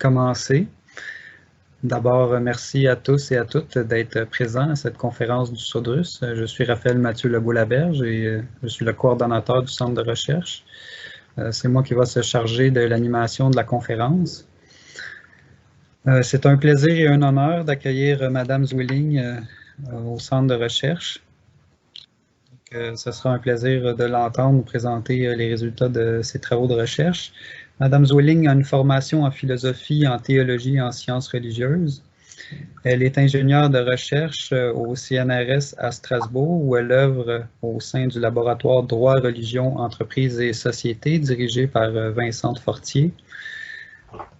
commencer. D'abord, merci à tous et à toutes d'être présents à cette conférence du SODRUS. Je suis Raphaël Mathieu Lebeau-Laberge et je suis le coordonnateur du centre de recherche. C'est moi qui va se charger de l'animation de la conférence. C'est un plaisir et un honneur d'accueillir Madame Zwilling au centre de recherche. Ce sera un plaisir de l'entendre nous présenter les résultats de ses travaux de recherche. Madame Zwilling a une formation en philosophie, en théologie et en sciences religieuses. Elle est ingénieure de recherche au CNRS à Strasbourg, où elle œuvre au sein du laboratoire Droit, Religion, Entreprises et Société, dirigé par Vincent Fortier.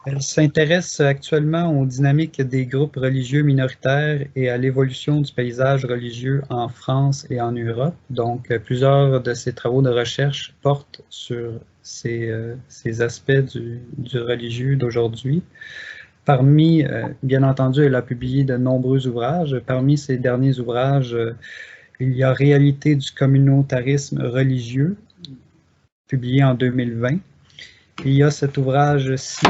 Elle s'intéresse actuellement aux dynamiques des groupes religieux minoritaires et à l'évolution du paysage religieux en France et en Europe. Donc, plusieurs de ses travaux de recherche portent sur ces aspects du religieux d'aujourd'hui. Parmi, bien entendu, elle a publié de nombreux ouvrages. Parmi ses derniers ouvrages, il y a Réalité du communautarisme religieux, publié en 2020. Il y a cet ouvrage-ci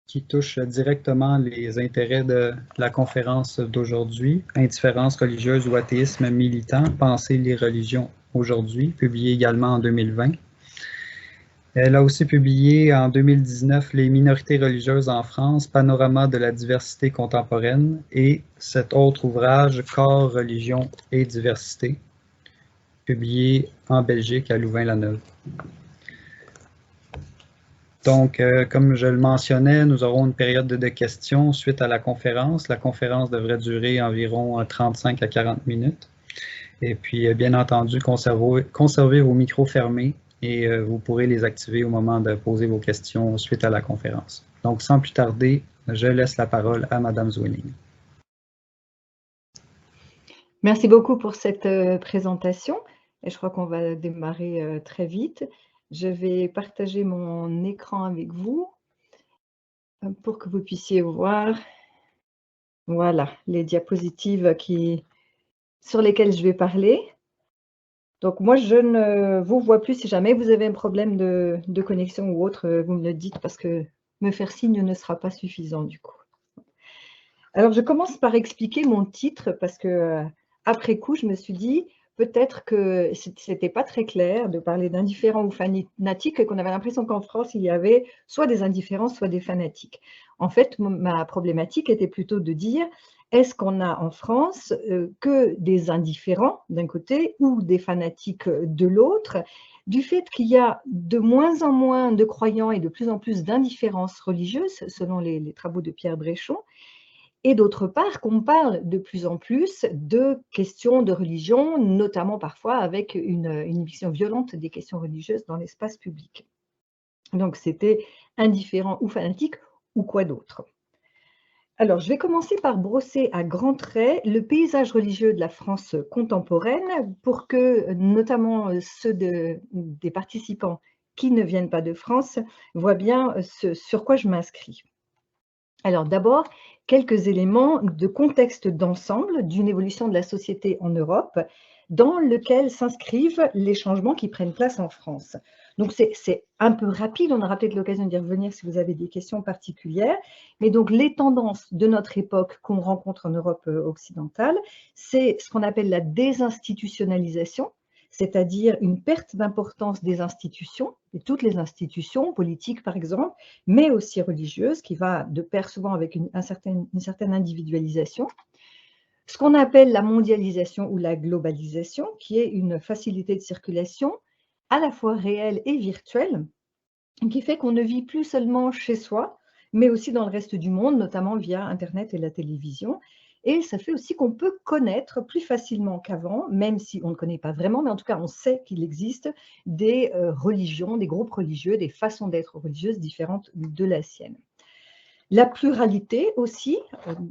qui touche directement les intérêts de la conférence d'aujourd'hui, Indifférence religieuse ou athéisme militant, penser les religions aujourd'hui, publié également en 2020. Elle a aussi publié en 2019 Les minorités religieuses en France, panorama de la diversité contemporaine, et cet autre ouvrage, Corps, religion et diversité, publié en Belgique à Louvain-la-Neuve. Donc, comme je le mentionnais, nous aurons une période de questions suite à la conférence. La conférence devrait durer environ 35 à 40 minutes. Et puis, bien entendu, conservez vos micros fermés et vous pourrez les activer au moment de poser vos questions suite à la conférence. Donc, sans plus tarder, je laisse la parole à Madame Zwilling. Merci beaucoup pour cette présentation. Et je crois qu'on va démarrer très vite. Je vais partager mon écran avec vous pour que vous puissiez voir, voilà, les diapositives sur lesquelles je vais parler. Donc moi, je ne vous vois plus. Si jamais vous avez un problème de connexion ou autre, vous me le dites parce que me faire signe ne sera pas suffisant du coup. Alors, je commence par expliquer mon titre parce que après coup, je me suis dit peut-être que c'était pas très clair de parler d'indifférents ou fanatiques et qu'on avait l'impression qu'en France, il y avait soit des indifférents, soit des fanatiques. En fait, ma problématique était plutôt de dire est-ce qu'on a en France que des indifférents d'un côté ou des fanatiques de l'autre, du fait qu'il y a de moins en moins de croyants et de plus en plus d'indifférence religieuse, selon les travaux de Pierre Bréchon, et d'autre part qu'on parle de plus en plus de questions de religion, notamment parfois avec une vision violente des questions religieuses dans l'espace public. Donc c'était indifférent ou fanatique ou quoi d'autre. Alors je vais commencer par brosser à grands traits le paysage religieux de la France contemporaine pour que notamment ceux des participants qui ne viennent pas de France voient bien sur quoi je m'inscris. Alors d'abord, quelques éléments de contexte d'ensemble d'une évolution de la société en Europe dans lequel s'inscrivent les changements qui prennent place en France. Donc c'est un peu rapide, on aura peut-être l'occasion d'y revenir si vous avez des questions particulières, mais donc les tendances de notre époque qu'on rencontre en Europe occidentale, c'est ce qu'on appelle la désinstitutionnalisation, c'est-à-dire une perte d'importance des institutions, de toutes les institutions, politiques par exemple, mais aussi religieuses, qui va de pair souvent avec une certaine individualisation. Ce qu'on appelle la mondialisation ou la globalisation, qui est une facilité de circulation à la fois réelle et virtuelle, qui fait qu'on ne vit plus seulement chez soi, mais aussi dans le reste du monde, notamment via Internet et la télévision. Et ça fait aussi qu'on peut connaître plus facilement qu'avant, même si on ne connaît pas vraiment, mais en tout cas on sait qu'il existe des religions, des groupes religieux, des façons d'être religieuses différentes de la sienne. La pluralité aussi,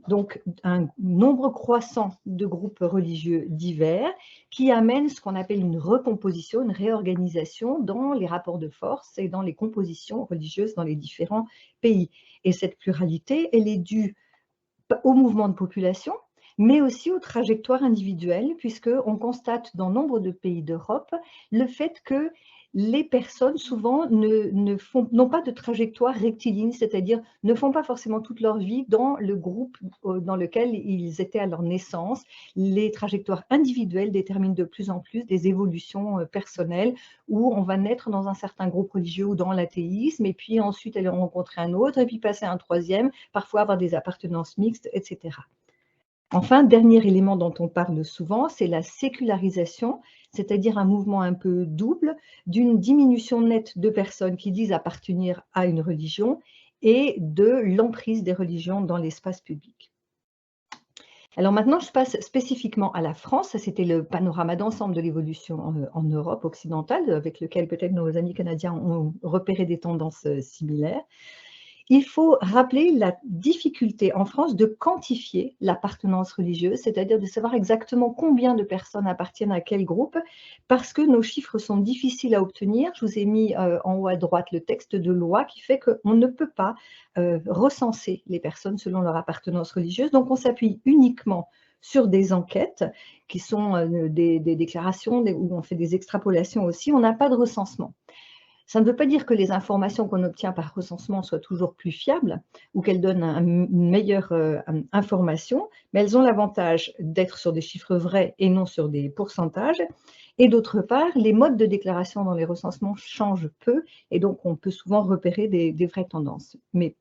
donc un nombre croissant de groupes religieux divers qui amène ce qu'on appelle une recomposition, une réorganisation dans les rapports de force et dans les compositions religieuses dans les différents pays. Et cette pluralité, elle est due au mouvement de population, mais aussi aux trajectoires individuelles, puisqu'on constate dans nombre de pays d'Europe le fait que les personnes souvent n'ont pas de trajectoire rectiligne, c'est-à-dire ne font pas forcément toute leur vie dans le groupe dans lequel ils étaient à leur naissance. Les trajectoires individuelles déterminent de plus en plus des évolutions personnelles où on va naître dans un certain groupe religieux ou dans l'athéisme, et puis ensuite aller en rencontrer un autre, et puis passer à un troisième, parfois avoir des appartenances mixtes, etc. Enfin, dernier élément dont on parle souvent, c'est la sécularisation, c'est-à-dire un mouvement un peu double d'une diminution nette de personnes qui disent appartenir à une religion et de l'emprise des religions dans l'espace public. Alors maintenant, je passe spécifiquement à la France. Ça, c'était le panorama d'ensemble de l'évolution en Europe occidentale, avec lequel peut-être nos amis canadiens ont repéré des tendances similaires. Il faut rappeler la difficulté en France de quantifier l'appartenance religieuse, c'est-à-dire de savoir exactement combien de personnes appartiennent à quel groupe, parce que nos chiffres sont difficiles à obtenir. Je vous ai mis en haut à droite le texte de loi qui fait qu'on ne peut pas recenser les personnes selon leur appartenance religieuse. Donc on s'appuie uniquement sur des enquêtes qui sont des déclarations où on fait des extrapolations aussi. On n'a pas de recensement. Ça ne veut pas dire que les informations qu'on obtient par recensement soient toujours plus fiables ou qu'elles donnent une meilleure information, mais elles ont l'avantage d'être sur des chiffres vrais et non sur des pourcentages. Et d'autre part, les modes de déclaration dans les recensements changent peu et donc on peut souvent repérer des vraies tendances. Mais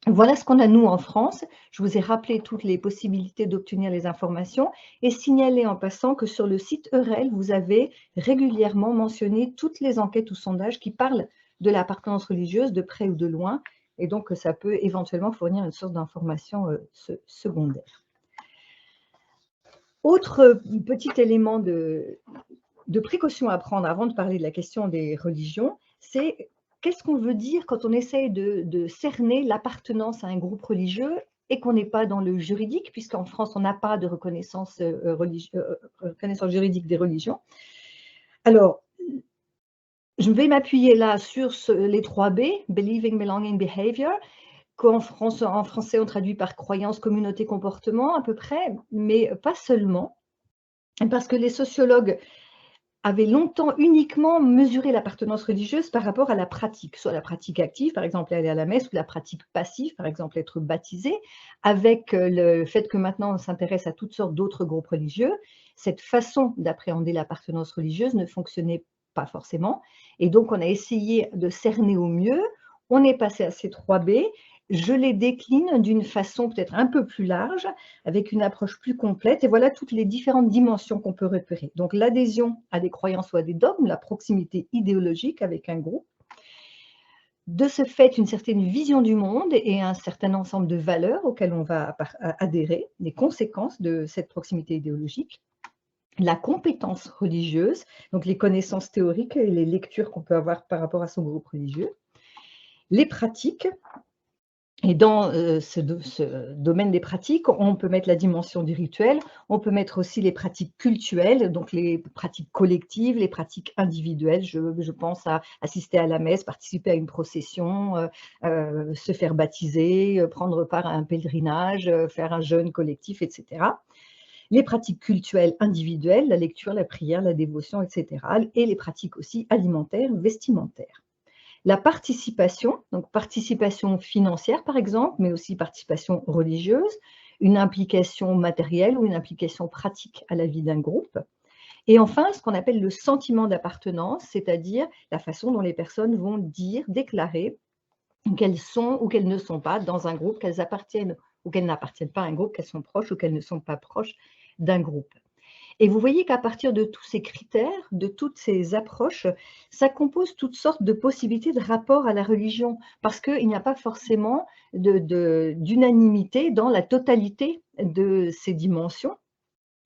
voilà ce qu'on a nous en France. Je vous ai rappelé toutes les possibilités d'obtenir les informations et signalé en passant que sur le site Eurel, vous avez régulièrement mentionné toutes les enquêtes ou sondages qui parlent de l'appartenance religieuse de près ou de loin, et donc ça peut éventuellement fournir une source d'information secondaire. Autre petit élément de précaution à prendre avant de parler de la question des religions, c'est qu'est-ce qu'on veut dire quand on essaye de cerner l'appartenance à un groupe religieux et qu'on n'est pas dans le juridique, puisqu'en France, on n'a pas de reconnaissance juridique des religions. Alors, je vais m'appuyer là sur les 3 B, Believing, Belonging, Behavior, qu'en français, on traduit par croyance, communauté, comportement à peu près, mais pas seulement, parce que les sociologues avaient longtemps uniquement mesuré l'appartenance religieuse par rapport à la pratique, soit la pratique active, par exemple aller à la messe, ou la pratique passive, par exemple être baptisé, avec le fait que maintenant on s'intéresse à toutes sortes d'autres groupes religieux. Cette façon d'appréhender l'appartenance religieuse ne fonctionnait pas forcément, et donc on a essayé de cerner au mieux. On est passé à ces 3 B. Je les décline d'une façon peut-être un peu plus large, avec une approche plus complète, et voilà toutes les différentes dimensions qu'on peut repérer. Donc l'adhésion à des croyances ou à des dogmes, la proximité idéologique avec un groupe, de ce fait une certaine vision du monde et un certain ensemble de valeurs auxquelles on va adhérer, les conséquences de cette proximité idéologique, la compétence religieuse, donc les connaissances théoriques et les lectures qu'on peut avoir par rapport à son groupe religieux, les pratiques. Et dans ce domaine des pratiques, on peut mettre la dimension du rituel, on peut mettre aussi les pratiques cultuelles, donc les pratiques collectives, les pratiques individuelles. Je pense à assister à la messe, participer à une procession, se faire baptiser, prendre part à un pèlerinage, faire un jeûne collectif, etc. Les pratiques cultuelles individuelles, la lecture, la prière, la dévotion, etc. Et les pratiques aussi alimentaires, vestimentaires. La participation, donc participation financière par exemple, mais aussi participation religieuse, une implication matérielle ou une implication pratique à la vie d'un groupe. Et enfin, ce qu'on appelle le sentiment d'appartenance, c'est-à-dire la façon dont les personnes vont dire, déclarer qu'elles sont ou qu'elles ne sont pas dans un groupe, qu'elles appartiennent ou qu'elles n'appartiennent pas à un groupe, qu'elles sont proches ou qu'elles ne sont pas proches d'un groupe. Et vous voyez qu'à partir de tous ces critères, de toutes ces approches, ça compose toutes sortes de possibilités de rapport à la religion, parce qu'il n'y a pas forcément d'unanimité dans la totalité de ces dimensions.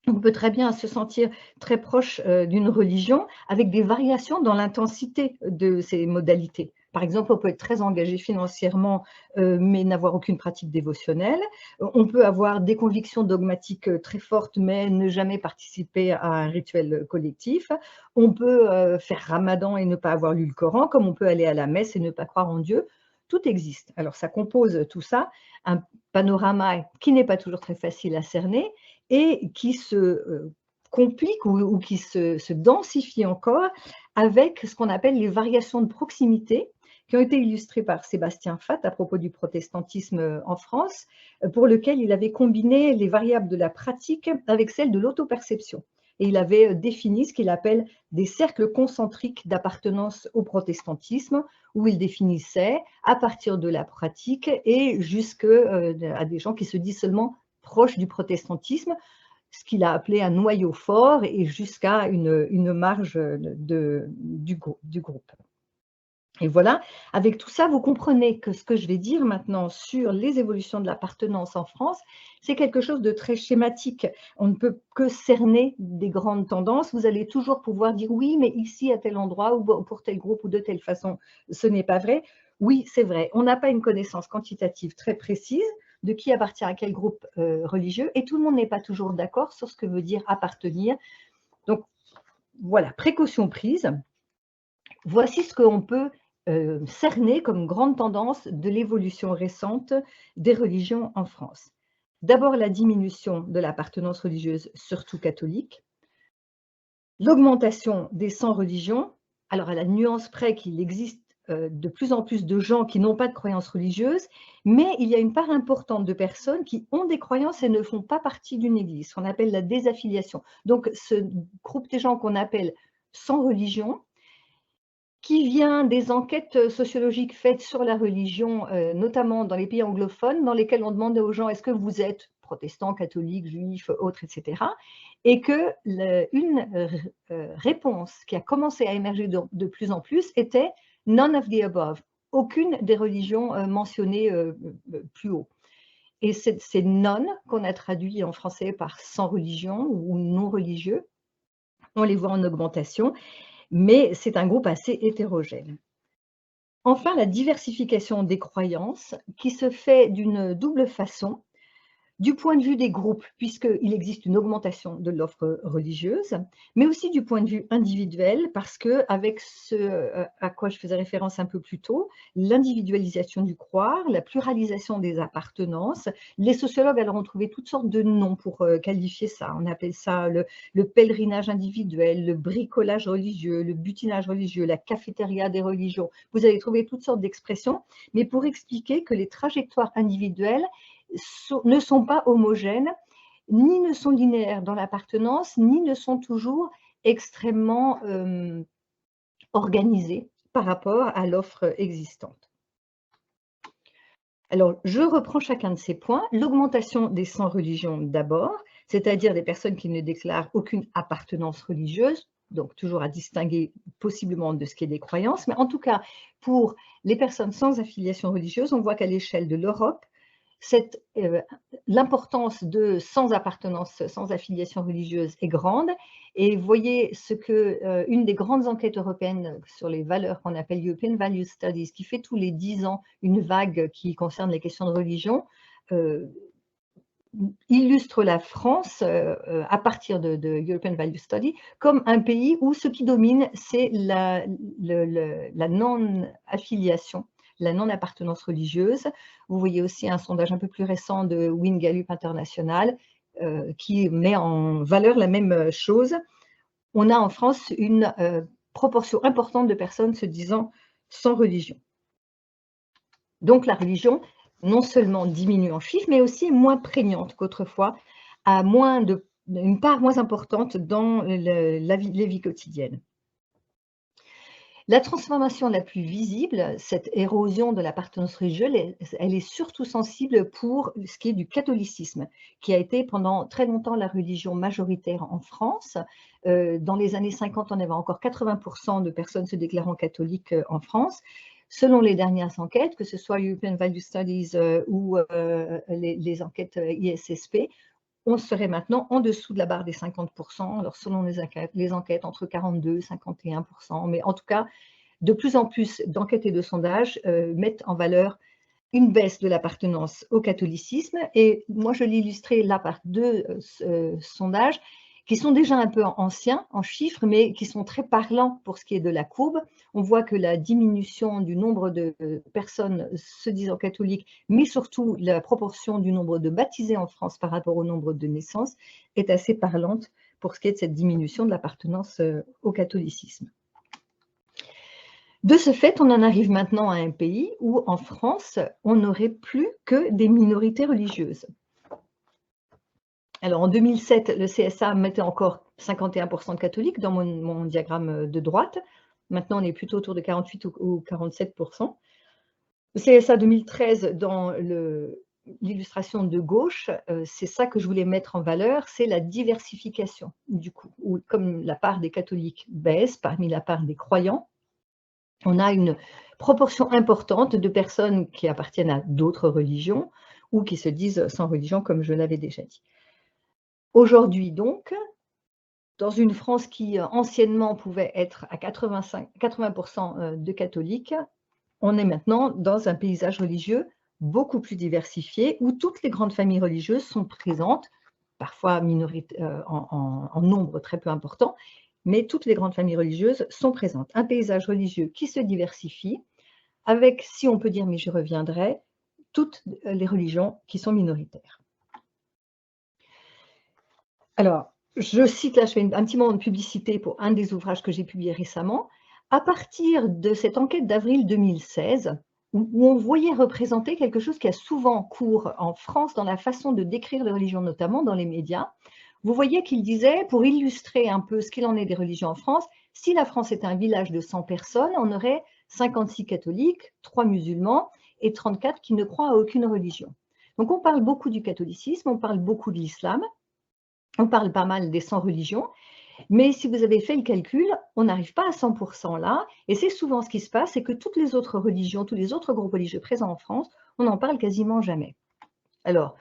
On peut très bien se sentir très proche d'une religion avec des variations dans l'intensité de ces modalités. Par exemple, on peut être très engagé financièrement, mais n'avoir aucune pratique dévotionnelle. On peut avoir des convictions dogmatiques très fortes, mais ne jamais participer à un rituel collectif. On peut faire Ramadan et ne pas avoir lu le Coran, comme on peut aller à la messe et ne pas croire en Dieu. Tout existe. Alors, ça compose tout ça, un panorama qui n'est pas toujours très facile à cerner et qui se complique ou qui se densifie encore avec ce qu'on appelle les variations de proximité, qui ont été illustrées par Sébastien Fath à propos du protestantisme en France, pour lequel il avait combiné les variables de la pratique avec celles de l'autoperception. Et il avait défini ce qu'il appelle des cercles concentriques d'appartenance au protestantisme, où il définissait à partir de la pratique et jusqu'à des gens qui se disent seulement proches du protestantisme, ce qu'il a appelé un noyau fort et jusqu'à une marge du groupe. Et voilà, avec tout ça, vous comprenez que ce que je vais dire maintenant sur les évolutions de l'appartenance en France, c'est quelque chose de très schématique. On ne peut que cerner des grandes tendances. Vous allez toujours pouvoir dire oui, mais ici, à tel endroit, ou pour tel groupe, ou de telle façon, ce n'est pas vrai. Oui, c'est vrai. On n'a pas une connaissance quantitative très précise de qui appartient à quel groupe religieux, et tout le monde n'est pas toujours d'accord sur ce que veut dire appartenir. Donc, voilà, précaution prise. Voici ce qu'on peut cerner comme grande tendance de l'évolution récente des religions en France. D'abord, la diminution de l'appartenance religieuse, surtout catholique. L'augmentation des sans-religions, alors à la nuance près qu'il existe de plus en plus de gens qui n'ont pas de croyances religieuses, mais il y a une part importante de personnes qui ont des croyances et ne font pas partie d'une église, ce qu'on appelle la désaffiliation. Donc, ce groupe des gens qu'on appelle sans religion, qui vient des enquêtes sociologiques faites sur la religion, notamment dans les pays anglophones, dans lesquels on demandait aux gens « est-ce que vous êtes protestant, catholique, juif, autre, etc. » Et qu'une réponse qui a commencé à émerger de plus en plus était « none of the above », aucune des religions mentionnées plus haut. Et c'est « none » qu'on a traduit en français par « sans religion » ou « non religieux ». On les voit en augmentation. Mais c'est un groupe assez hétérogène. Enfin, la diversification des croyances qui se fait d'une double façon, du point de vue des groupes, puisqu'il existe une augmentation de l'offre religieuse, mais aussi du point de vue individuel, parce qu'avec ce à quoi je faisais référence un peu plus tôt, l'individualisation du croire, la pluralisation des appartenances, les sociologues alors ont trouvé toutes sortes de noms pour qualifier ça. On appelle ça le pèlerinage individuel, le bricolage religieux, le butinage religieux, la cafétéria des religions. Vous allez trouver toutes sortes d'expressions, mais pour expliquer que les trajectoires individuelles ne sont pas homogènes, ni ne sont linéaires dans l'appartenance, ni ne sont toujours extrêmement organisées par rapport à l'offre existante. Alors, je reprends chacun de ces points. L'augmentation des sans-religions d'abord, c'est-à-dire des personnes qui ne déclarent aucune appartenance religieuse, donc toujours à distinguer possiblement de ce qui est des croyances, mais en tout cas, pour les personnes sans affiliation religieuse, on voit qu'à l'échelle de l'Europe, l'importance de sans appartenance, sans affiliation religieuse est grande. Et vous voyez une des grandes enquêtes européennes sur les valeurs qu'on appelle European Value Studies, qui fait tous les 10 ans une vague qui concerne les questions de religion, illustre la France, à partir de European Value Study, comme un pays où ce qui domine, c'est la non-affiliation, la non-appartenance religieuse. Vous voyez aussi un sondage un peu plus récent de Wynne Gallup International qui met en valeur la même chose. On a en France une proportion importante de personnes se disant sans religion. Donc la religion, non seulement diminue en chiffres, mais aussi est moins prégnante qu'autrefois, a une part moins importante dans les vies quotidiennes. La transformation la plus visible, cette érosion de l'appartenance religieuse, elle est surtout sensible pour ce qui est du catholicisme, qui a été pendant très longtemps la religion majoritaire en France. Dans les années 50, on avait encore 80% de personnes se déclarant catholiques en France. Selon les dernières enquêtes, que ce soit European Value Studies ou les enquêtes ISSP, on serait maintenant en dessous de la barre des 50%, alors selon les enquêtes entre 42 et 51%, mais en tout cas, de plus en plus d'enquêtes et de sondages mettent en valeur une baisse de l'appartenance au catholicisme. Et moi, je l'ai illustré là par deux sondages qui sont déjà un peu anciens en chiffres, mais qui sont très parlants pour ce qui est de la courbe. On voit que la diminution du nombre de personnes se disant catholiques, mais surtout la proportion du nombre de baptisés en France par rapport au nombre de naissances, est assez parlante pour ce qui est de cette diminution de l'appartenance au catholicisme. De ce fait, on en arrive maintenant à un pays où, en France, on n'aurait plus que des minorités religieuses. Alors, en 2007, le CSA mettait encore 51% de catholiques dans mon diagramme de droite. Maintenant, on est plutôt autour de 48 ou 47%. Le CSA 2013, dans l'illustration de gauche, c'est ça que je voulais mettre en valeur, c'est la diversification, du coup, où comme la part des catholiques baisse parmi la part des croyants, on a une proportion importante de personnes qui appartiennent à d'autres religions ou qui se disent sans religion, comme je l'avais déjà dit. Aujourd'hui donc, dans une France qui anciennement pouvait être à 80% de catholiques, on est maintenant dans un paysage religieux beaucoup plus diversifié où toutes les grandes familles religieuses sont présentes, parfois en nombre très peu important, mais toutes les grandes familles religieuses sont présentes. Un paysage religieux qui se diversifie avec, si on peut dire, mais j'y reviendrai, toutes les religions qui sont minoritaires. Alors, je cite là, je fais un petit moment de publicité pour un des ouvrages que j'ai publié récemment. À partir de cette enquête d'avril 2016, où on voyait représenter quelque chose qui a souvent cours en France dans la façon de décrire les religions, notamment dans les médias, vous voyez qu'il disait, pour illustrer un peu ce qu'il en est des religions en France, si la France était un village de 100 personnes, on aurait 56 catholiques, 3 musulmans et 34 qui ne croient à aucune religion. Donc on parle beaucoup du catholicisme, on parle beaucoup de l'islam, on parle pas mal des 100 religions, mais si vous avez fait le calcul, on n'arrive pas à 100% là, et c'est souvent ce qui se passe, c'est que toutes les autres religions, tous les autres groupes religieux présents en France, on n'en parle quasiment jamais. Alors,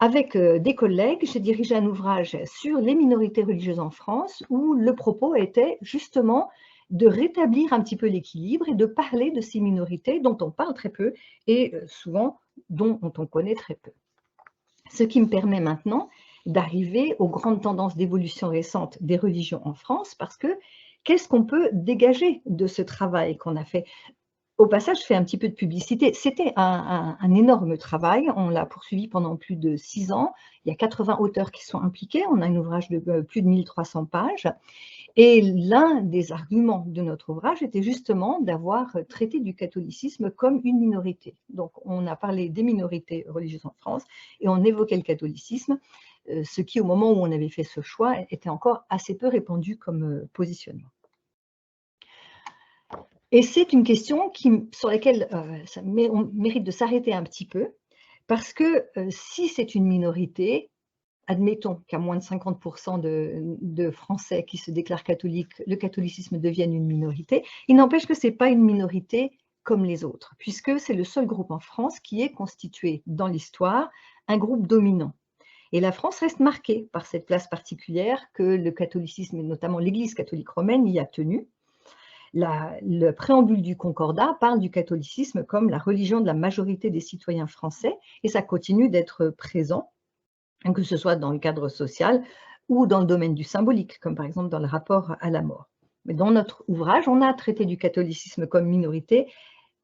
avec des collègues, j'ai dirigé un ouvrage sur les minorités religieuses en France, où le propos était justement de rétablir un petit peu l'équilibre et de parler de ces minorités dont on parle très peu et souvent dont on connaît très peu. Ce qui me permet maintenant d'arriver aux grandes tendances d'évolution récentes des religions en France, parce que qu'est-ce qu'on peut dégager de ce travail qu'on a fait? Au passage, je fais un petit peu de publicité. C'était un énorme travail. On l'a poursuivi pendant plus de 6 ans. Il y a 80 auteurs qui sont impliqués. On a un ouvrage de plus de 1300 pages. Et l'un des arguments de notre ouvrage était justement d'avoir traité du catholicisme comme une minorité. Donc, on a parlé des minorités religieuses en France et on évoquait le catholicisme, ce qui, au moment où on avait fait ce choix, était encore assez peu répandu comme positionnement. Et c'est une question sur laquelle on mérite de s'arrêter un petit peu, parce que si c'est une minorité, admettons qu'à moins de 50% de Français qui se déclarent catholiques, le catholicisme devienne une minorité, il n'empêche que ce n'est pas une minorité comme les autres, puisque c'est le seul groupe en France qui est constitué dans l'histoire un groupe dominant. Et la France reste marquée par cette place particulière que le catholicisme, et notamment l'Église catholique romaine, y a tenue. Le préambule du Concordat parle du catholicisme comme la religion de la majorité des citoyens français, et ça continue d'être présent, que ce soit dans le cadre social ou dans le domaine du symbolique, comme par exemple dans le rapport à la mort. Mais dans notre ouvrage, on a traité du catholicisme comme minorité,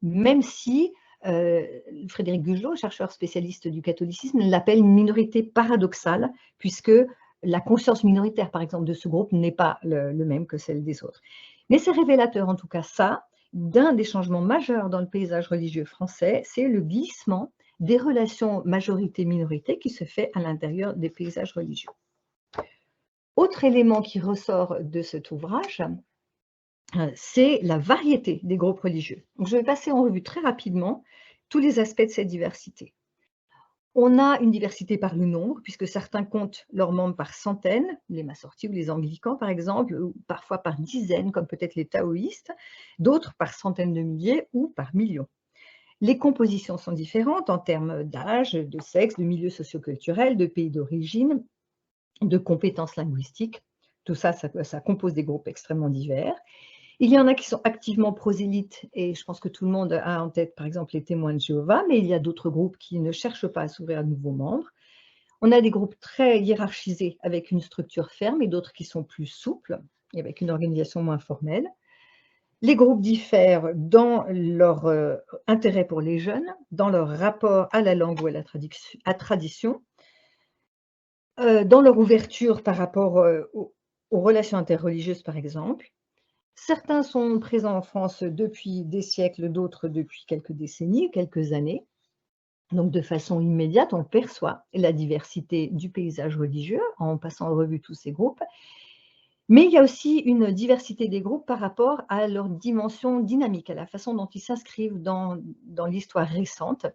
même si Frédéric Gugelot, chercheur spécialiste du catholicisme, l'appelle une minorité paradoxale, puisque la conscience minoritaire, par exemple, de ce groupe n'est pas le même que celle des autres. Mais c'est révélateur, en tout cas, ça, d'un des changements majeurs dans le paysage religieux français, c'est le glissement des relations majorité-minorité qui se fait à l'intérieur des paysages religieux. Autre élément qui ressort de cet ouvrage, c'est la variété des groupes religieux. Donc, je vais passer en revue très rapidement tous les aspects de cette diversité. On a une diversité par le nombre, puisque certains comptent leurs membres par centaines, les massortis ou les anglicans par exemple, ou parfois par dizaines, comme peut-être les taoïstes, d'autres par centaines de milliers ou par millions. Les compositions sont différentes en termes d'âge, de sexe, de milieu socioculturel, de pays d'origine, de compétences linguistiques. Tout ça, ça compose des groupes extrêmement divers. Il y en a qui sont activement prosélytes, et je pense que tout le monde a en tête, par exemple, les témoins de Jéhovah, mais il y a d'autres groupes qui ne cherchent pas à s'ouvrir à de nouveaux membres. On a des groupes très hiérarchisés avec une structure ferme et d'autres qui sont plus souples et avec une organisation moins formelle. Les groupes diffèrent dans leur intérêt pour les jeunes, dans leur rapport à la langue ou à la tradition, dans leur ouverture par rapport aux relations interreligieuses, par exemple. Certains sont présents en France depuis des siècles, d'autres depuis quelques décennies, quelques années. Donc de façon immédiate, on perçoit la diversité du paysage religieux en passant en revue tous ces groupes. Mais il y a aussi une diversité des groupes par rapport à leur dimension dynamique, à la façon dont ils s'inscrivent dans l'histoire récente.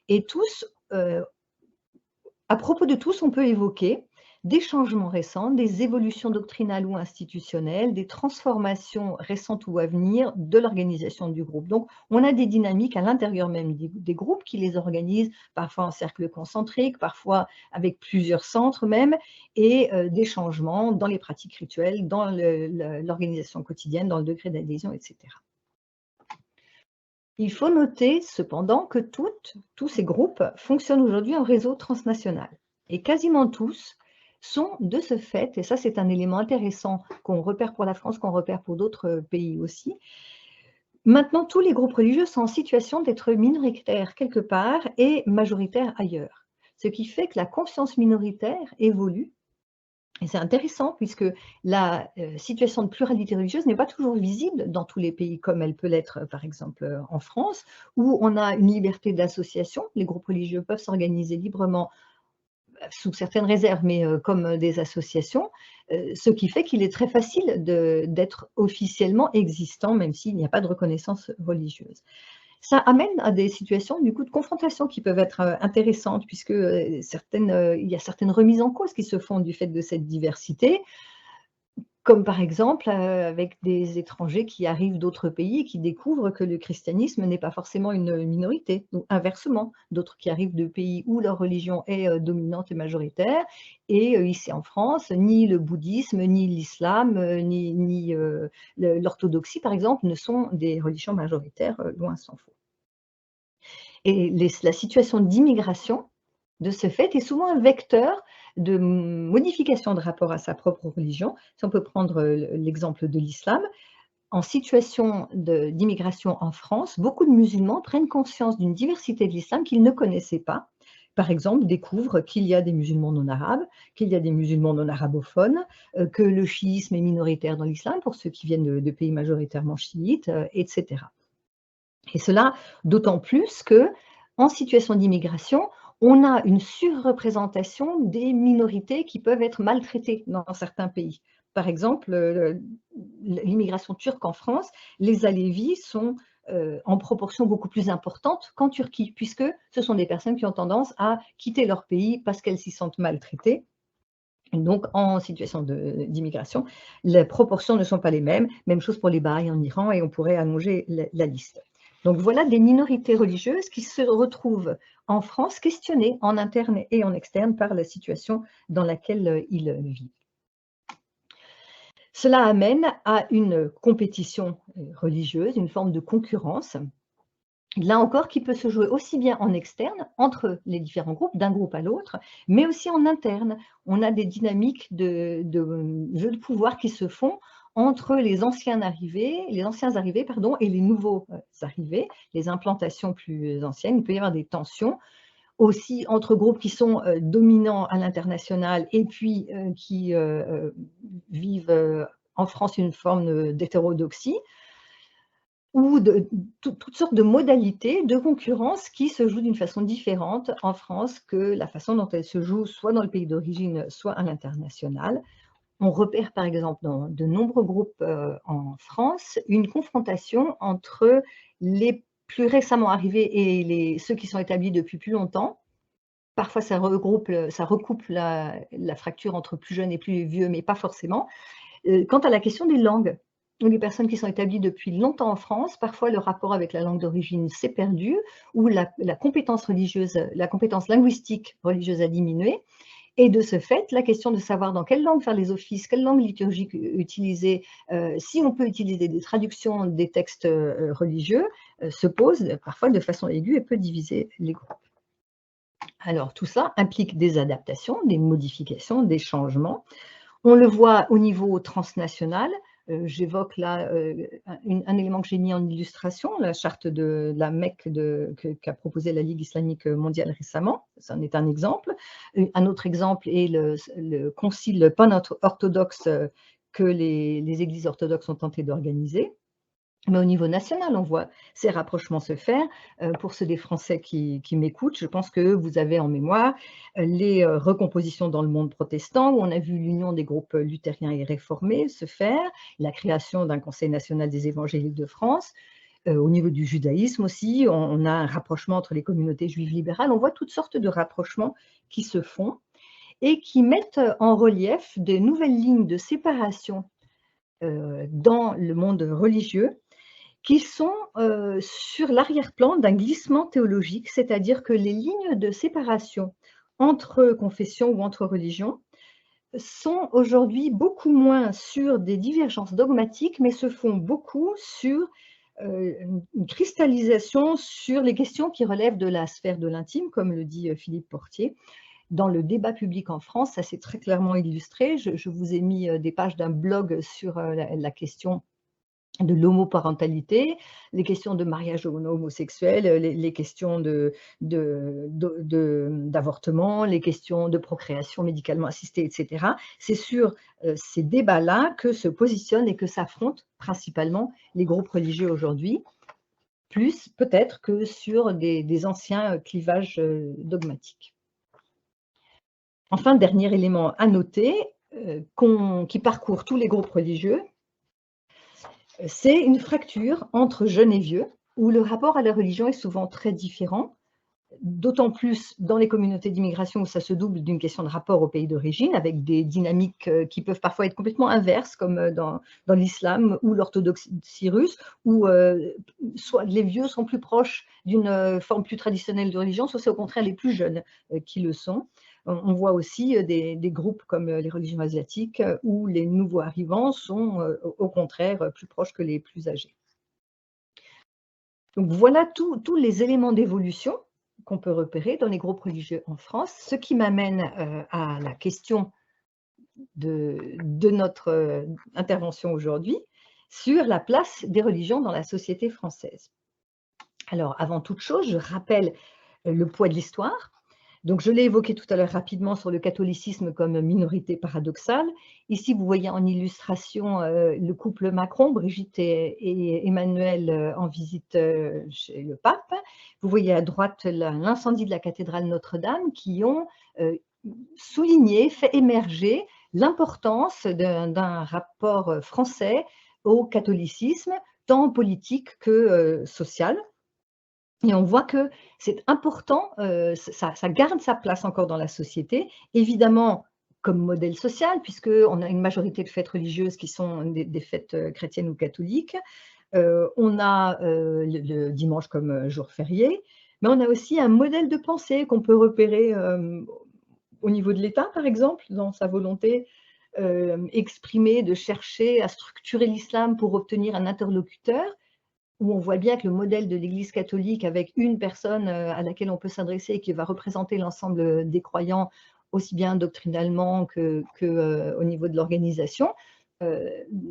Et tous, à propos de tous, on peut évoquer des changements récents, des évolutions doctrinales ou institutionnelles, des transformations récentes ou à venir de l'organisation du groupe. Donc, on a des dynamiques à l'intérieur même des groupes qui les organisent, parfois en cercle concentrique, parfois avec plusieurs centres même, et des changements dans les pratiques rituelles, dans l'organisation quotidienne, dans le degré d'adhésion, etc. Il faut noter cependant que tous ces groupes fonctionnent aujourd'hui en réseau transnational. Et quasiment tous sont de ce fait, et ça c'est un élément intéressant qu'on repère pour la France, qu'on repère pour d'autres pays aussi, maintenant tous les groupes religieux sont en situation d'être minoritaires quelque part et majoritaires ailleurs. Ce qui fait que la conscience minoritaire évolue. Et c'est intéressant puisque la situation de pluralité religieuse n'est pas toujours visible dans tous les pays comme elle peut l'être par exemple en France, où on a une liberté d'association. Les groupes religieux peuvent s'organiser librement sous certaines réserves, mais comme des associations, ce qui fait qu'il est très facile d'être officiellement existant, même s'il n'y a pas de reconnaissance religieuse. Ça amène à des situations du coup de confrontation qui peuvent être intéressantes puisque il y a certaines remises en cause qui se font du fait de cette diversité, comme par exemple avec des étrangers qui arrivent d'autres pays et qui découvrent que le christianisme n'est pas forcément une minorité, ou inversement, d'autres qui arrivent de pays où leur religion est dominante et majoritaire, et ici en France, ni le bouddhisme, ni l'islam, ni l'orthodoxie par exemple ne sont des religions majoritaires, loin s'en faut. Et la situation d'immigration, de ce fait, est souvent un vecteur de modification de rapport à sa propre religion. Si on peut prendre l'exemple de l'islam, en situation d'immigration en France, beaucoup de musulmans prennent conscience d'une diversité de l'islam qu'ils ne connaissaient pas. Par exemple, découvrent qu'il y a des musulmans non arabes, qu'il y a des musulmans non arabophones, que le chiisme est minoritaire dans l'islam pour ceux qui viennent de pays majoritairement chiites, etc. Et cela d'autant plus qu'en situation d'immigration, on a une surreprésentation des minorités qui peuvent être maltraitées dans certains pays. Par exemple, l'immigration turque en France, les Alévis sont en proportion beaucoup plus importante qu'en Turquie, puisque ce sont des personnes qui ont tendance à quitter leur pays parce qu'elles s'y sentent maltraitées. Donc, en situation d'immigration, les proportions ne sont pas les mêmes. Même chose pour les Bahreïs en Iran, et on pourrait allonger la liste. Donc, voilà des minorités religieuses qui se retrouvent en France questionnées en interne et en externe par la situation dans laquelle ils vivent. Cela amène à une compétition religieuse, une forme de concurrence, là encore, qui peut se jouer aussi bien en externe, entre les différents groupes, d'un groupe à l'autre, mais aussi en interne. On a des dynamiques de jeux de pouvoir qui se font entre les anciens arrivés et les nouveaux arrivés, les implantations plus anciennes. Il peut y avoir des tensions aussi entre groupes qui sont dominants à l'international et puis qui vivent en France une forme d'hétérodoxie, ou toutes sortes de modalités de concurrence qui se jouent d'une façon différente en France que la façon dont elles se jouent soit dans le pays d'origine, soit à l'international. On repère par exemple dans de nombreux groupes en France une confrontation entre les plus récemment arrivés et ceux qui sont établis depuis plus longtemps. Parfois ça recoupe la fracture entre plus jeunes et plus vieux, mais pas forcément. Quant à la question des langues, les personnes qui sont établies depuis longtemps en France, parfois le rapport avec la langue d'origine s'est perdu, ou la compétence religieuse, la compétence linguistique religieuse a diminué. Et de ce fait, la question de savoir dans quelle langue faire les offices, quelle langue liturgique utiliser, si on peut utiliser des traductions des textes religieux, se pose parfois de façon aiguë et peut diviser les groupes. Alors tout ça implique des adaptations, des modifications, des changements. On le voit au niveau transnational. J'évoque là un élément que j'ai mis en illustration, la charte de la Mecque qu'a proposée la Ligue islamique mondiale récemment. C'en est un exemple. Un autre exemple est le concile pan-orthodoxe que les églises orthodoxes ont tenté d'organiser. Mais au niveau national, on voit ces rapprochements se faire. Pour ceux des Français qui m'écoutent, je pense que vous avez en mémoire les recompositions dans le monde protestant, où on a vu l'union des groupes luthériens et réformés se faire, la création d'un Conseil national des évangéliques de France. Au niveau du judaïsme aussi, on a un rapprochement entre les communautés juives libérales. On voit toutes sortes de rapprochements qui se font et qui mettent en relief de nouvelles lignes de séparation dans le monde religieux, qui sont sur l'arrière-plan d'un glissement théologique, c'est-à-dire que les lignes de séparation entre confessions ou entre religions sont aujourd'hui beaucoup moins sur des divergences dogmatiques, mais se font beaucoup sur une cristallisation sur les questions qui relèvent de la sphère de l'intime, comme le dit Philippe Portier. Dans le débat public en France, ça s'est très clairement illustré. Je vous ai mis des pages d'un blog sur la question de l'homoparentalité, les questions de mariage homosexuel, les questions d'avortement, les questions de procréation médicalement assistée, etc. C'est sur ces débats-là que se positionnent et que s'affrontent principalement les groupes religieux aujourd'hui, plus peut-être que sur des anciens clivages dogmatiques. Enfin, dernier élément à noter, qui parcourt tous les groupes religieux, c'est une fracture entre jeunes et vieux, où le rapport à la religion est souvent très différent, d'autant plus dans les communautés d'immigration où ça se double d'une question de rapport au pays d'origine, avec des dynamiques qui peuvent parfois être complètement inverses, comme dans l'islam ou l'orthodoxie russe, où soit les vieux sont plus proches d'une forme plus traditionnelle de religion, soit c'est au contraire les plus jeunes qui le sont. On voit aussi des groupes comme les religions asiatiques où les nouveaux arrivants sont au contraire plus proches que les plus âgés. Donc voilà tous les éléments d'évolution qu'on peut repérer dans les groupes religieux en France, ce qui m'amène à la question de notre intervention aujourd'hui sur la place des religions dans la société française. Alors, avant toute chose, je rappelle le poids de l'histoire. Donc, je l'ai évoqué tout à l'heure rapidement sur le catholicisme comme minorité paradoxale. Ici, vous voyez en illustration le couple Macron, Brigitte et Emmanuel en visite chez le pape. Vous voyez à droite l'incendie de la cathédrale Notre-Dame qui ont souligné, fait émerger l'importance d'un rapport français au catholicisme, tant politique que social. Et on voit que c'est important, ça garde sa place encore dans la société, évidemment comme modèle social, puisqu'on a une majorité de fêtes religieuses qui sont des fêtes chrétiennes ou catholiques. On a le dimanche comme jour férié, mais on a aussi un modèle de pensée qu'on peut repérer au niveau de l'État, par exemple, dans sa volonté exprimée de chercher à structurer l'islam pour obtenir un interlocuteur, où on voit bien que le modèle de l'Église catholique avec une personne à laquelle on peut s'adresser et qui va représenter l'ensemble des croyants, aussi bien doctrinalement qu'au niveau de l'organisation,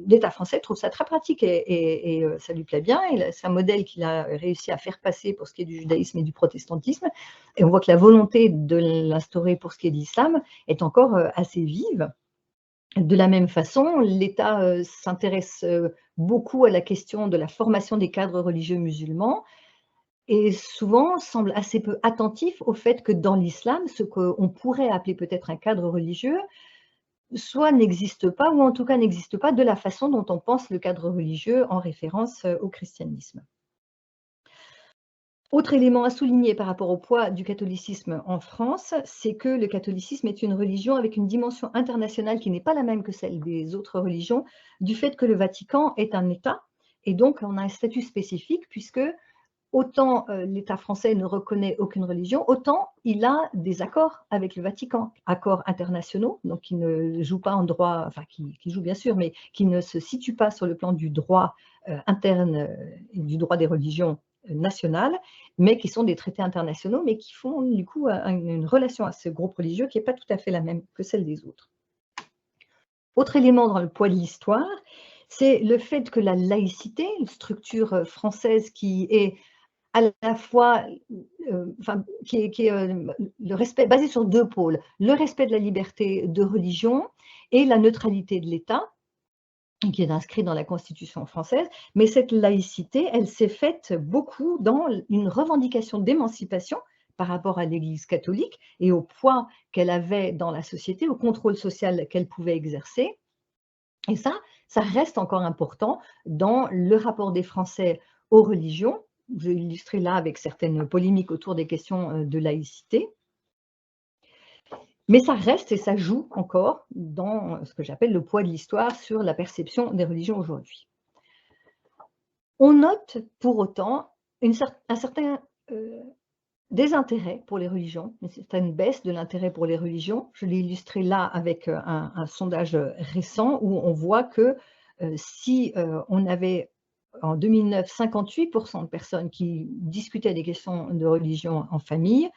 l'État français trouve ça très pratique et ça lui plaît bien. C'est un modèle qu'il a réussi à faire passer pour ce qui est du judaïsme et du protestantisme. Et on voit que la volonté de l'instaurer pour ce qui est de l'islam est encore assez vive. De la même façon, l'État s'intéresse beaucoup à la question de la formation des cadres religieux musulmans et souvent semble assez peu attentif au fait que dans l'islam, ce qu'on pourrait appeler peut-être un cadre religieux, soit n'existe pas, ou en tout cas n'existe pas de la façon dont on pense le cadre religieux en référence au christianisme. Autre élément à souligner par rapport au poids du catholicisme en France, c'est que le catholicisme est une religion avec une dimension internationale qui n'est pas la même que celle des autres religions, du fait que le Vatican est un État, et donc on a un statut spécifique, puisque autant l'État français ne reconnaît aucune religion, autant il a des accords avec le Vatican, accords internationaux, donc qui ne jouent pas en droit, enfin qui jouent bien sûr, mais qui ne se situent pas sur le plan du droit interne et du droit des religions nationales, mais qui sont des traités internationaux, mais qui font du coup une relation à ce groupe religieux qui n'est pas tout à fait la même que celle des autres. Autre élément dans le poids de l'histoire, c'est le fait que la laïcité, une structure française qui est à la fois, qui est le respect, basé sur deux pôles, le respect de la liberté de religion et la neutralité de l'État, qui est inscrit dans la Constitution française, mais cette laïcité, elle s'est faite beaucoup dans une revendication d'émancipation par rapport à l'Église catholique et au poids qu'elle avait dans la société, au contrôle social qu'elle pouvait exercer. Et ça reste encore important dans le rapport des Français aux religions. Je vais illustrer là avec certaines polémiques autour des questions de laïcité. Mais ça reste et ça joue encore dans ce que j'appelle le poids de l'histoire sur la perception des religions aujourd'hui. On note pour autant un certain désintérêt pour les religions, une certaine baisse de l'intérêt pour les religions. Je l'ai illustré là avec un sondage récent où on voit que si on avait en 2009 58% de personnes qui discutaient des questions de religion en famille,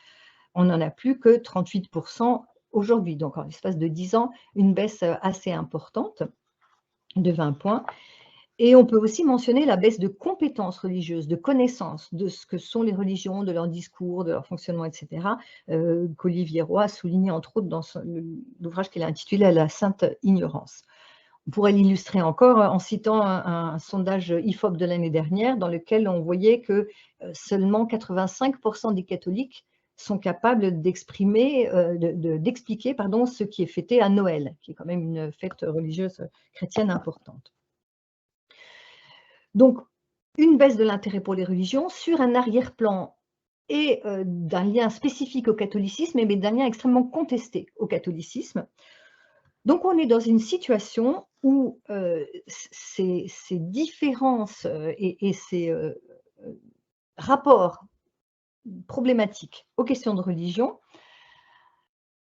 on n'en a plus que 38% aujourd'hui. Donc en l'espace de 10 ans, une baisse assez importante de 20 points. Et on peut aussi mentionner la baisse de compétences religieuses, de connaissances de ce que sont les religions, de leur discours, de leur fonctionnement, etc., qu'Olivier Roy a souligné entre autres dans l'ouvrage qu'il a intitulé « La sainte ignorance ». On pourrait l'illustrer encore en citant un sondage IFOP de l'année dernière dans lequel on voyait que seulement 85% des catholiques sont capables d'exprimer, d'expliquer ce qui est fêté à Noël, qui est quand même une fête religieuse chrétienne importante. Donc, une baisse de l'intérêt pour les religions sur un arrière-plan et d'un lien spécifique au catholicisme, mais d'un lien extrêmement contesté au catholicisme. Donc, on est dans une situation où ces différences et ces rapports problématiques aux questions de religion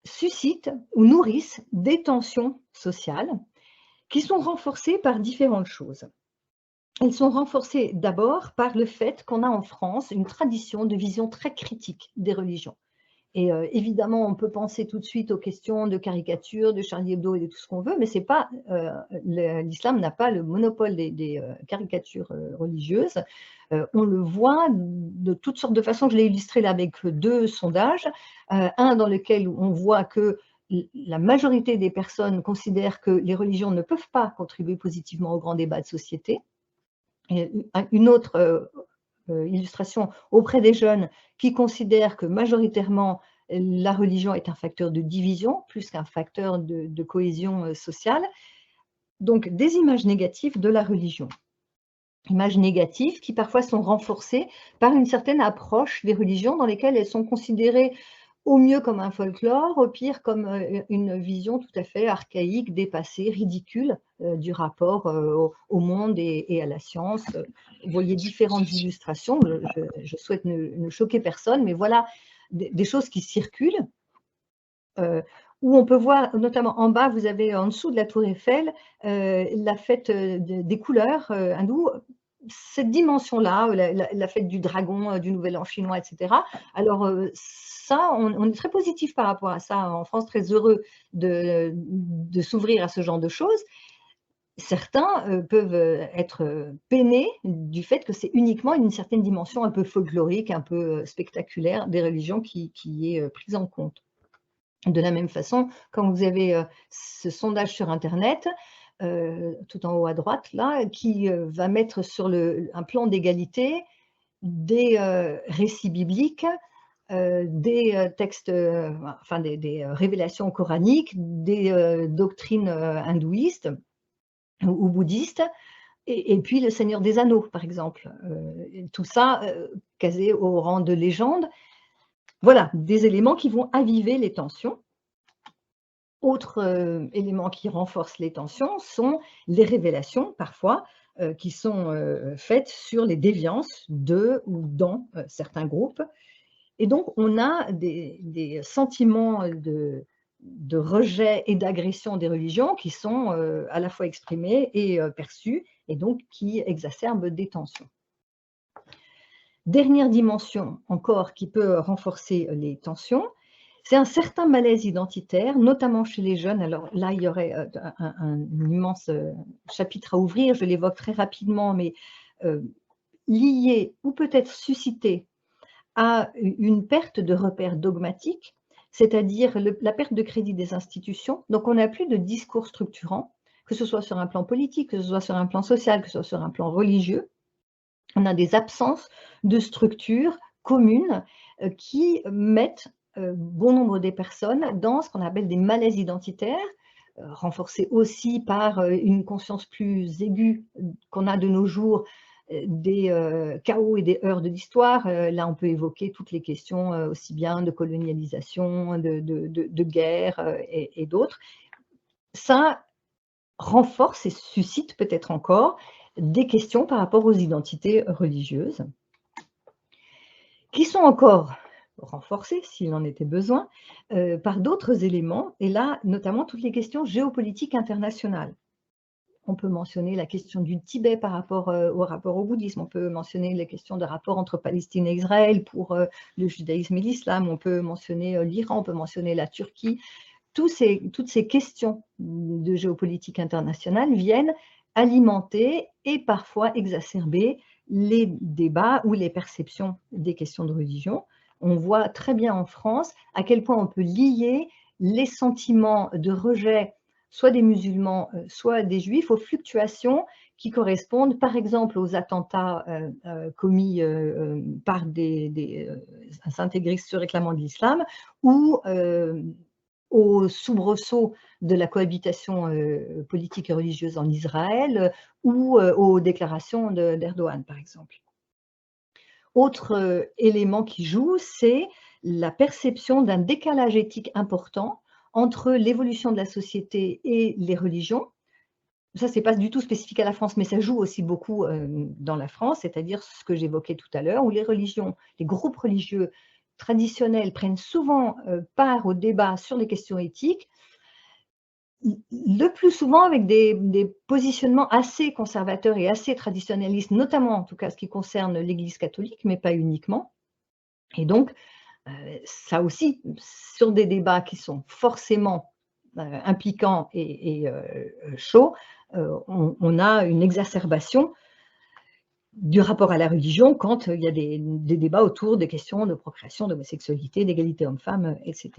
suscitent ou nourrissent des tensions sociales qui sont renforcées par différentes choses. Elles sont renforcées d'abord par le fait qu'on a en France une tradition de vision très critique des religions. Et évidemment, on peut penser tout de suite aux questions de caricature, de Charlie Hebdo et de tout ce qu'on veut, mais c'est pas l'islam n'a pas le monopole des caricatures religieuses. On le voit de toutes sortes de façons. Je l'ai illustré là avec 2 sondages. Un dans lequel on voit que la majorité des personnes considèrent que les religions ne peuvent pas contribuer positivement au grand débat de société. Et une autre illustration auprès des jeunes qui considèrent que majoritairement la religion est un facteur de division plus qu'un facteur de cohésion sociale. Donc des images négatives de la religion. Images négatives qui parfois sont renforcées par une certaine approche des religions dans lesquelles elles sont considérées au mieux comme un folklore, au pire comme une vision tout à fait archaïque, dépassée, ridicule du rapport au monde et à la science. Vous voyez différentes illustrations, je souhaite ne choquer personne, mais voilà des choses qui circulent, où on peut voir, notamment en bas, vous avez en dessous de la tour Eiffel, la fête des couleurs hindoues. Cette dimension-là, la fête du dragon, du Nouvel An chinois, etc. Alors ça, on est très positif par rapport à ça en France, très heureux de s'ouvrir à ce genre de choses. Certains peuvent être peinés du fait que c'est uniquement une certaine dimension un peu folklorique, un peu spectaculaire des religions qui est prise en compte. De la même façon, quand vous avez ce sondage sur Internet, tout en haut à droite, là, qui va mettre sur un plan d'égalité des récits bibliques, des textes, enfin des révélations coraniques, des doctrines hindouistes ou bouddhistes, et puis le Seigneur des Anneaux, par exemple. Tout ça casé au rang de légende. Voilà, des éléments qui vont aviver les tensions. Autre élément qui renforce les tensions sont les révélations, parfois, qui sont faites sur les déviances de ou dans certains groupes. Et donc, on a des sentiments de rejet et d'agression des religions qui sont à la fois exprimés et perçus, et donc qui exacerbent des tensions. Dernière dimension encore qui peut renforcer les tensions, c'est un certain malaise identitaire, notamment chez les jeunes. Alors là, il y aurait un immense chapitre à ouvrir, je l'évoque très rapidement, mais lié ou peut-être suscité à une perte de repères dogmatiques, c'est-à-dire la perte de crédit des institutions. Donc on n'a plus de discours structurant, que ce soit sur un plan politique, que ce soit sur un plan social, que ce soit sur un plan religieux. On a des absences de structures communes qui mettent bon nombre des personnes dans ce qu'on appelle des malaises identitaires, renforcés aussi par une conscience plus aiguë qu'on a de nos jours des chaos et des heurts de l'histoire. Là, on peut évoquer toutes les questions aussi bien de colonialisation, de guerre et d'autres. Ça renforce et suscite peut-être encore des questions par rapport aux identités religieuses, qui sont encore renforcées, s'il en était besoin, par d'autres éléments, et là, notamment toutes les questions géopolitiques internationales. On peut mentionner la question du Tibet par rapport au rapport au bouddhisme, on peut mentionner les questions de rapport entre Palestine et Israël pour le judaïsme et l'islam, on peut mentionner l'Iran, on peut mentionner la Turquie. Toutes ces questions de géopolitique internationale viennent alimenter et parfois exacerber les débats ou les perceptions des questions de religion. On voit très bien en France à quel point on peut lier les sentiments de rejet, soit des musulmans, soit des juifs, aux fluctuations qui correspondent par exemple aux attentats commis par des intégristes se réclamant de l'islam ou au soubresaut de la cohabitation politique et religieuse en Israël ou aux déclarations d'Erdogan, par exemple. Autre élément qui joue, c'est la perception d'un décalage éthique important entre l'évolution de la société et les religions. Ça, ce n'est pas du tout spécifique à la France, mais ça joue aussi beaucoup dans la France, c'est-à-dire ce que j'évoquais tout à l'heure, où les religions, les groupes religieux traditionnels prennent souvent part au débat sur les questions éthiques, le plus souvent avec des positionnements assez conservateurs et assez traditionnalistes, notamment en tout cas ce qui concerne l'Église catholique, mais pas uniquement. Et donc, ça aussi, sur des débats qui sont forcément impliquants et chauds, on a une exacerbation du rapport à la religion quand il y a des débats autour des questions de procréation, d'homosexualité, d'égalité homme-femme, etc.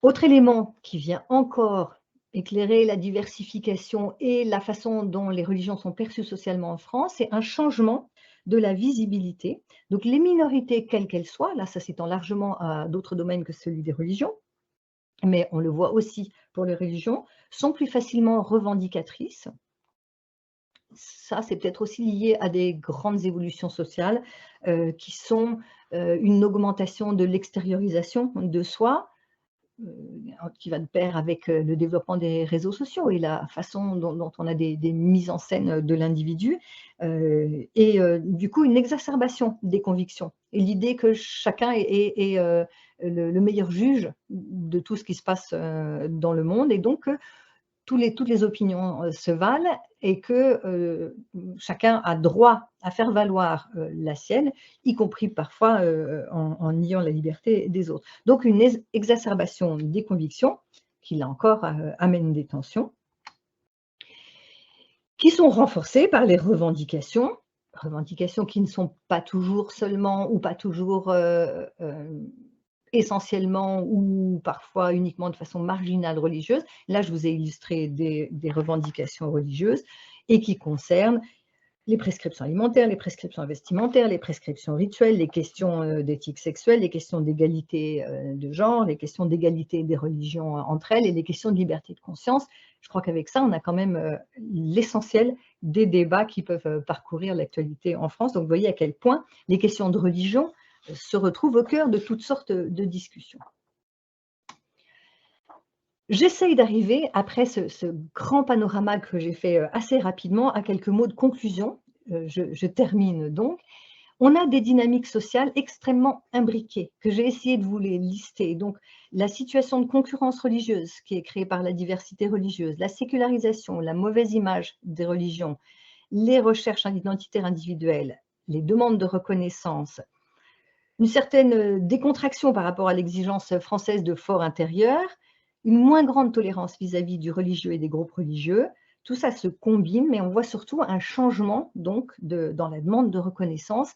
Autre élément qui vient encore éclairer la diversification et la façon dont les religions sont perçues socialement en France, c'est un changement de la visibilité. Donc les minorités, quelles qu'elles soient, là ça s'étend largement à d'autres domaines que celui des religions, mais on le voit aussi pour les religions, sont plus facilement revendicatrices. Ça, c'est peut-être aussi lié à des grandes évolutions sociales qui sont une augmentation de l'extériorisation de soi, qui va de pair avec le développement des réseaux sociaux et la façon dont on a des mises en scène de l'individu, et du coup une exacerbation des convictions et l'idée que chacun est le meilleur juge de tout ce qui se passe dans le monde, et donc toutes les opinions se valent et que chacun a droit à faire valoir la sienne, y compris parfois en niant la liberté des autres. Donc une exacerbation des convictions, qui là encore amène des tensions, qui sont renforcées par les revendications qui ne sont pas toujours seulement ou pas toujours essentiellement ou parfois uniquement de façon marginale religieuse. Là, je vous ai illustré des revendications religieuses et qui concernent les prescriptions alimentaires, les prescriptions vestimentaires, les prescriptions rituelles, les questions d'éthique sexuelle, les questions d'égalité de genre, les questions d'égalité des religions entre elles et les questions de liberté de conscience. Je crois qu'avec ça, on a quand même l'essentiel des débats qui peuvent parcourir l'actualité en France. Donc, vous voyez à quel point les questions de religion se retrouvent au cœur de toutes sortes de discussions. J'essaye d'arriver, après ce grand panorama que j'ai fait assez rapidement, à quelques mots de conclusion. Je termine donc. On a des dynamiques sociales extrêmement imbriquées, que j'ai essayé de vous les lister. Donc, la situation de concurrence religieuse qui est créée par la diversité religieuse, la sécularisation, la mauvaise image des religions, les recherches identitaires individuelles, les demandes de reconnaissance, une certaine décontraction par rapport à l'exigence française de fort intérieur, une moins grande tolérance vis-à-vis du religieux et des groupes religieux. Tout ça se combine, mais on voit surtout un changement donc dans la demande de reconnaissance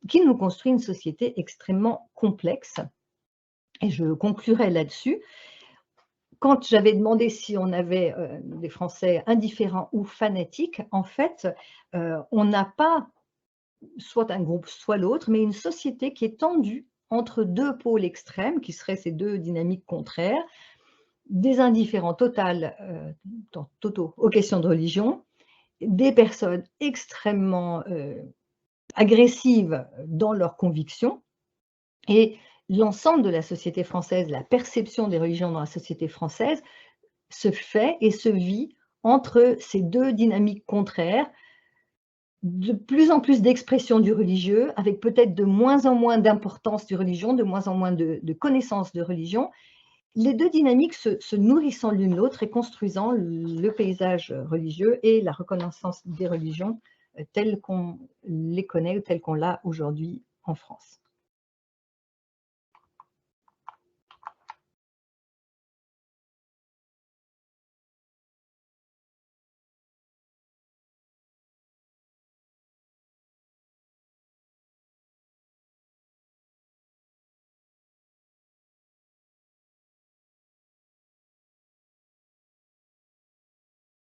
qui nous construit une société extrêmement complexe. Et je conclurai là-dessus. quand j'avais demandé si on avait des Français indifférents ou fanatiques, en fait, on n'a pas soit un groupe, soit l'autre, mais une société qui est tendue entre deux pôles extrêmes, qui seraient ces deux dynamiques contraires, des indifférents totaux aux questions de religion, des personnes extrêmement agressives dans leurs convictions, et l'ensemble de la société française, la perception des religions dans la société française se fait et se vit entre ces deux dynamiques contraires, de plus en plus d'expression du religieux, avec peut-être de moins en moins d'importance du religion, de moins en moins de connaissance de religion, les deux dynamiques se nourrissant l'une l'autre et construisant le paysage religieux et la reconnaissance des religions telles qu'on les connaît ou telles qu'on l'a aujourd'hui en France.